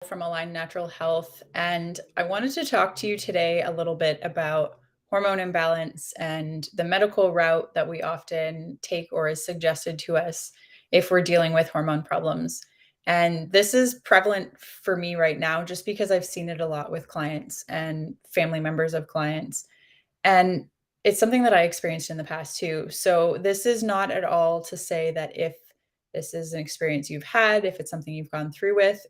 from Align Natural Health, and I wanted to talk to you today a little bit about hormone imbalance and the medical route that we often take or is suggested to us if we're dealing with hormone problems. And this is prevalent for me right now just because I've seen it a lot with clients and family members of clients. And it's something that I experienced in the past too. So, this is not at all to say that if this is an experience you've had, if it's something you've gone through with,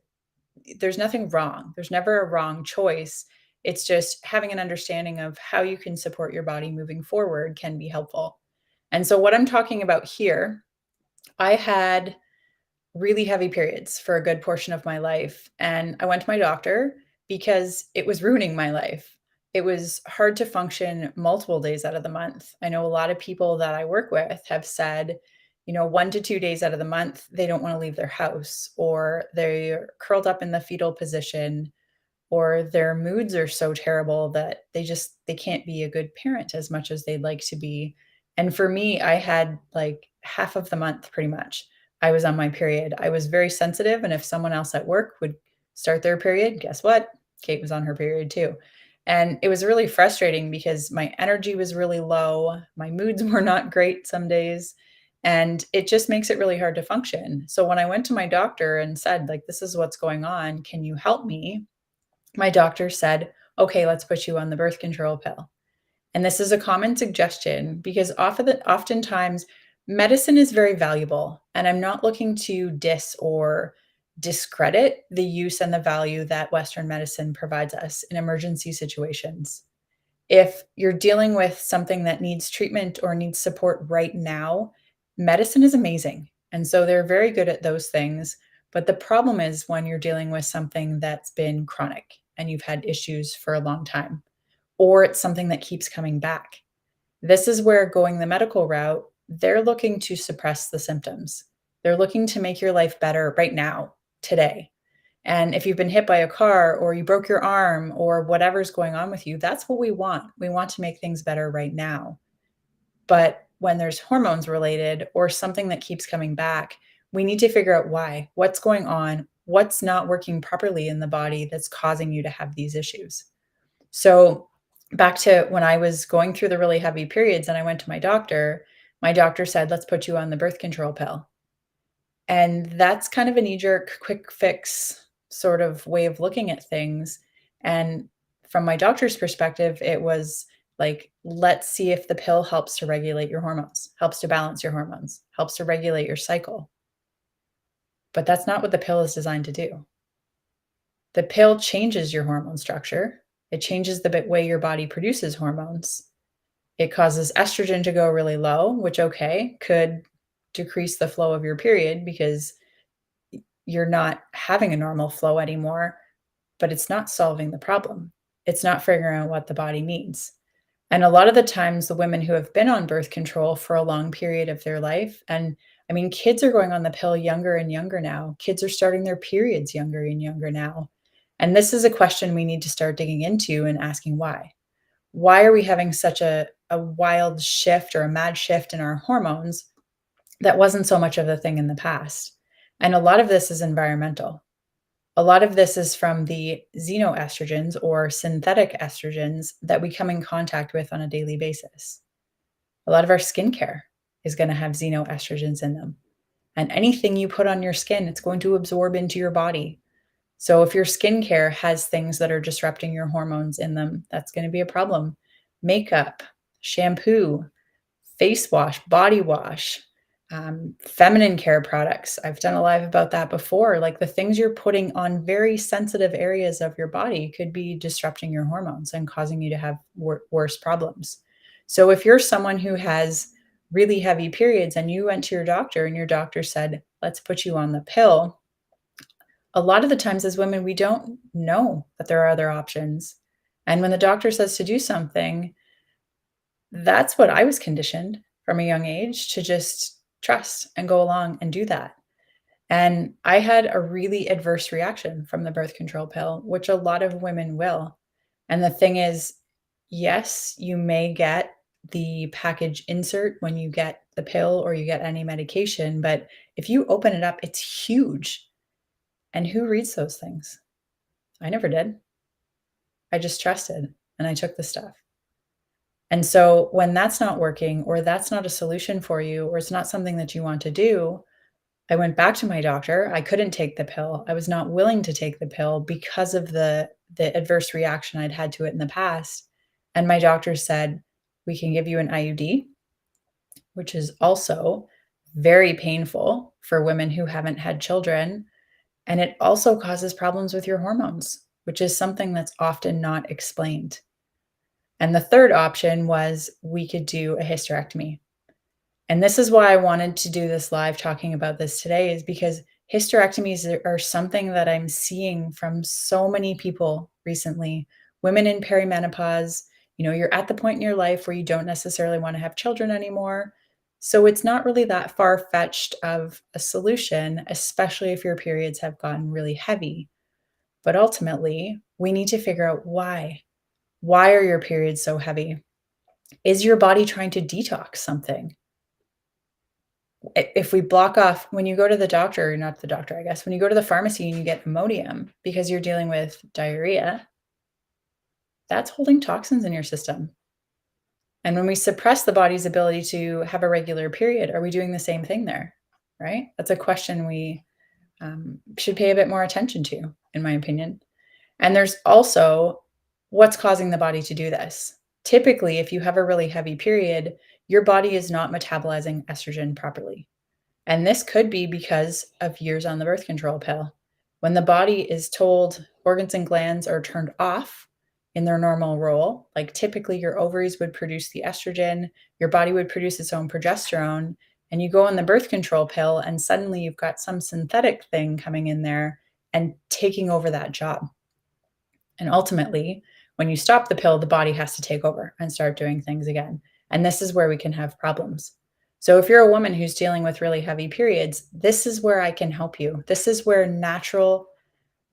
there's nothing wrong. There's never a wrong choice. It's just having an understanding of how you can support your body moving forward can be helpful. And so, what I'm talking about here, I had really heavy periods for a good portion of my life. And I went to my doctor because it was ruining my life. It was hard to function multiple days out of the month. I know a lot of people that I work with have said, 1 to 2 days out of the month, they don't want to leave their house or they're curled up in the fetal position or their moods are so terrible that they can't be a good parent as much as they'd like to be. And for me, I had like half of the month pretty much. I was on my period. I was very sensitive, and if someone else at work would start their period, guess what? Kate was on her period too. And it was really frustrating because my energy was really low. My moods were not great some days. And it just makes it really hard to function. So when I went to my doctor and said, like, this is what's going on, can you help me? My doctor said, "Okay, let's put you on the birth control pill." And this is a common suggestion because oftentimes medicine is very valuable. And I'm not looking to diss or discredit the use and the value that Western medicine provides us in emergency situations. If you're dealing with something that needs treatment or needs support right now, medicine is amazing. And so they're very good at those things. But the problem is when you're dealing with something that's been chronic and you've had issues for a long time, or it's something that keeps coming back. This is where going the medical route, they're looking to suppress the symptoms. They're looking to make your life better right now, today. And if you've been hit by a car or you broke your arm or whatever's going on with you, that's what we want. We want to make things better right now. But when there's hormones related or something that keeps coming back, we need to figure out why, what's going on, what's not working properly in the body that's causing you to have these issues. So, back to when I was going through the really heavy periods and I went to my doctor said, let's put you on the birth control pill. And that's kind of a knee jerk, quick fix sort of way of looking at things. And from my doctor's perspective, it was like, let's see if the pill helps to regulate your hormones, helps to balance your hormones, helps to regulate your cycle. But that's not what the pill is designed to do. The pill changes your hormone structure. It changes the way your body produces hormones. It causes estrogen to go really low, which, okay, could decrease the flow of your period because you're not having a normal flow anymore, but it's not solving the problem. It's not figuring out what the body needs. And a lot of the times, the women who have been on birth control for a long period of their life, and I mean, kids are going on the pill younger and younger now. Kids are starting their periods younger and younger now. And this is a question we need to start digging into and asking why. Why are we having such a wild shift or a mad shift in our hormones that wasn't so much of a thing in the past? And a lot of this is environmental. A lot of this is from the xenoestrogens or synthetic estrogens that we come in contact with on a daily basis. A lot of our skincare is going to have xenoestrogens in them. And anything you put on your skin, it's going to absorb into your body. So if your skincare has things that are disrupting your hormones in them, that's going to be a problem. Makeup, shampoo, face wash, body wash, feminine care products. I've done a live about that before. Like the things you're putting on very sensitive areas of your body could be disrupting your hormones and causing you to have worse problems. So if you're someone who has really heavy periods and you went to your doctor and your doctor said, let's put you on the pill, a lot of the times as women, we don't know that there are other options. And when the doctor says to do something, that's what I was conditioned from a young age to just trust and go along and do that. And I had a really adverse reaction from the birth control pill, which a lot of women will. And the thing is, yes, you may get the package insert when you get the pill or you get any medication, but if you open it up, it's huge. And who reads those things? I never did. I just trusted and I took the stuff. And so when that's not working or that's not a solution for you or it's not something that you want to do, I went back to my doctor. I couldn't take the pill. I was not willing to take the pill because of the adverse reaction I'd had to it in the past. And my doctor said, "We can give you an IUD," which is also very painful for women who haven't had children, and it also causes problems with your hormones, which is something that's often not explained. And the third option was we could do a hysterectomy. And this is why I wanted to do this live talking about this today is because hysterectomies are something that I'm seeing from so many people recently. Women in perimenopause, you're at the point in your life where you don't necessarily want to have children anymore. So it's not really that far-fetched of a solution, especially if your periods have gotten really heavy. But ultimately, we need to figure out why. Why are your periods so heavy? Is your body trying to detox something? If we block off when you go to the doctor, not the doctor, I guess, when you go to the pharmacy and you get Imodium because you're dealing with diarrhea, that's holding toxins in your system. And when we suppress the body's ability to have a regular period, are we doing the same thing there? Right? That's a question we should pay a bit more attention to, in my opinion. And there's also what's causing the body to do this. Typically, if you have a really heavy period, your body is not metabolizing estrogen properly. And this could be because of years on the birth control pill. When the body is told organs and glands are turned off in their normal role, like typically your ovaries would produce the estrogen, your body would produce its own progesterone, and you go on the birth control pill, and suddenly you've got some synthetic thing coming in there and taking over that job. And ultimately, when you stop the pill, the body has to take over and start doing things again. And this is where we can have problems. So if you're a woman who's dealing with really heavy periods, this is where I can help you. This is where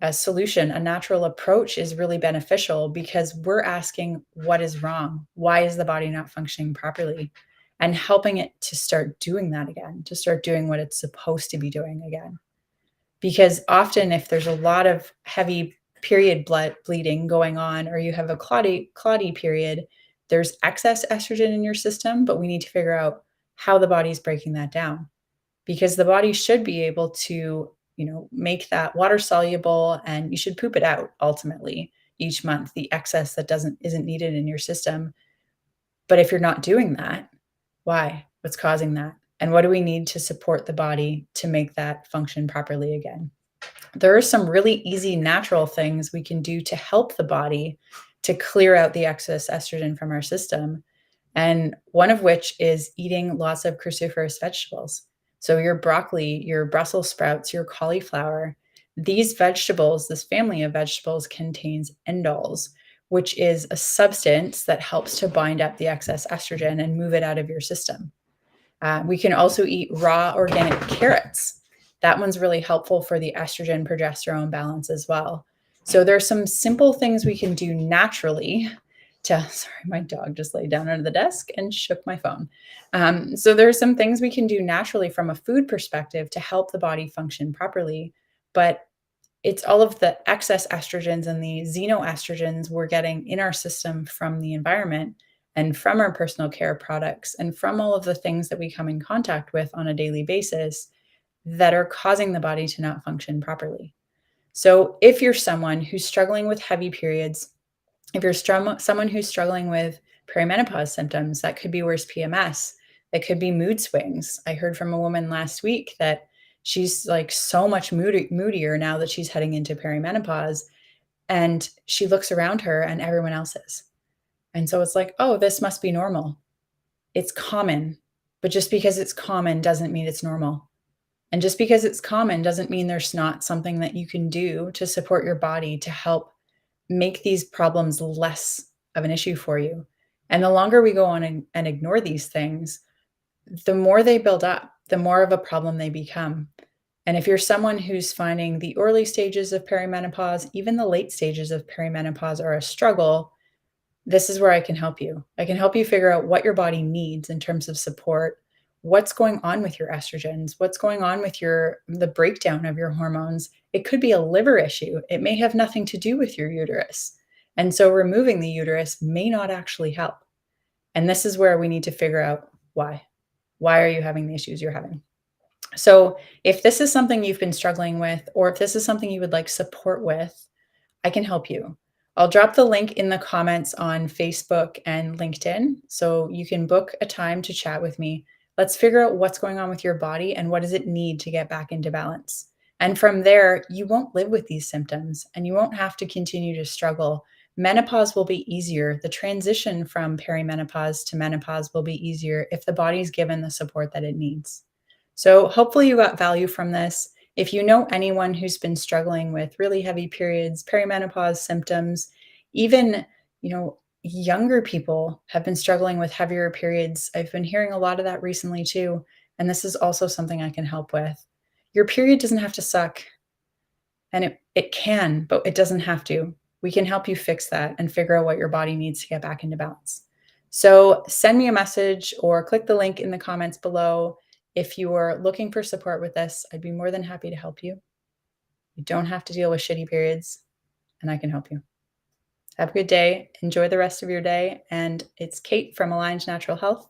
a solution, a natural approach is really beneficial because we're asking what is wrong? Why is the body not functioning properly? And helping it to start doing that again, to start doing what it's supposed to be doing again. Because often if there's a lot of heavy period blood bleeding going on, or you have a clotty period, there's excess estrogen in your system, but we need to figure out how the body's breaking that down. Because the body should be able to, make that water soluble, and you should poop it out ultimately each month, the excess that isn't needed in your system. But if you're not doing that, why? What's causing that? And what do we need to support the body to make that function properly again? There are some really easy natural things we can do to help the body to clear out the excess estrogen from our system. And one of which is eating lots of cruciferous vegetables. So your broccoli, your Brussels sprouts, your cauliflower, these vegetables, this family of vegetables contains indoles, which is a substance that helps to bind up the excess estrogen and move it out of your system. We can also eat raw organic carrots. That one's really helpful for the estrogen progesterone balance as well. So there's some simple things we can do naturally sorry, my dog just laid down under the desk and shook my phone. So there's some things we can do naturally from a food perspective to help the body function properly. But it's all of the excess estrogens and the xenoestrogens we're getting in our system from the environment and from our personal care products and from all of the things that we come in contact with on a daily basis that are causing the body to not function properly. So if you're someone who's struggling with heavy periods, if you're someone who's struggling with perimenopause symptoms, that could be worse PMS. It could be mood swings. I heard from a woman last week that she's like so much moodier now that she's heading into perimenopause, and she looks around her and everyone else is. And so it's like, oh, this must be normal. It's common, but just because it's common doesn't mean it's normal. And just because it's common doesn't mean there's not something that you can do to support your body to help make these problems less of an issue for you. And the longer we go on and ignore these things, the more they build up, the more of a problem they become. And if you're someone who's finding the early stages of perimenopause, even the late stages of perimenopause are a struggle, this is where I can help you. I can help you figure out what your body needs in terms of support, what's going on with your estrogens, what's going on with the breakdown of your hormones. It could be a liver issue. It may have nothing to do with your uterus. And so removing the uterus may not actually help. And this is where we need to figure out why. Why are you having the issues you're having? So, if this is something you've been struggling with, or if this is something you would like support with, I can help you. I'll drop the link in the comments on Facebook and LinkedIn so you can book a time to chat with me. Let's figure out what's going on with your body and what does it need to get back into balance. And from there, you won't live with these symptoms and you won't have to continue to struggle. Menopause will be easier. The transition from perimenopause to menopause will be easier if the body's given the support that it needs. So, hopefully, you got value from this. If you know anyone who's been struggling with really heavy periods, perimenopause symptoms, even, younger people have been struggling with heavier periods. I've been hearing a lot of that recently too, and this is also something I can help with. Your period doesn't have to suck, and it can, but it doesn't have to. We can help you fix that and figure out what your body needs to get back into balance. So, send me a message or click the link in the comments below. If you are looking for support with this, I'd be more than happy to help you. You don't have to deal with shitty periods, and I can help you. Have a good day. Enjoy the rest of your day. And it's Kate from Aligned Natural Health.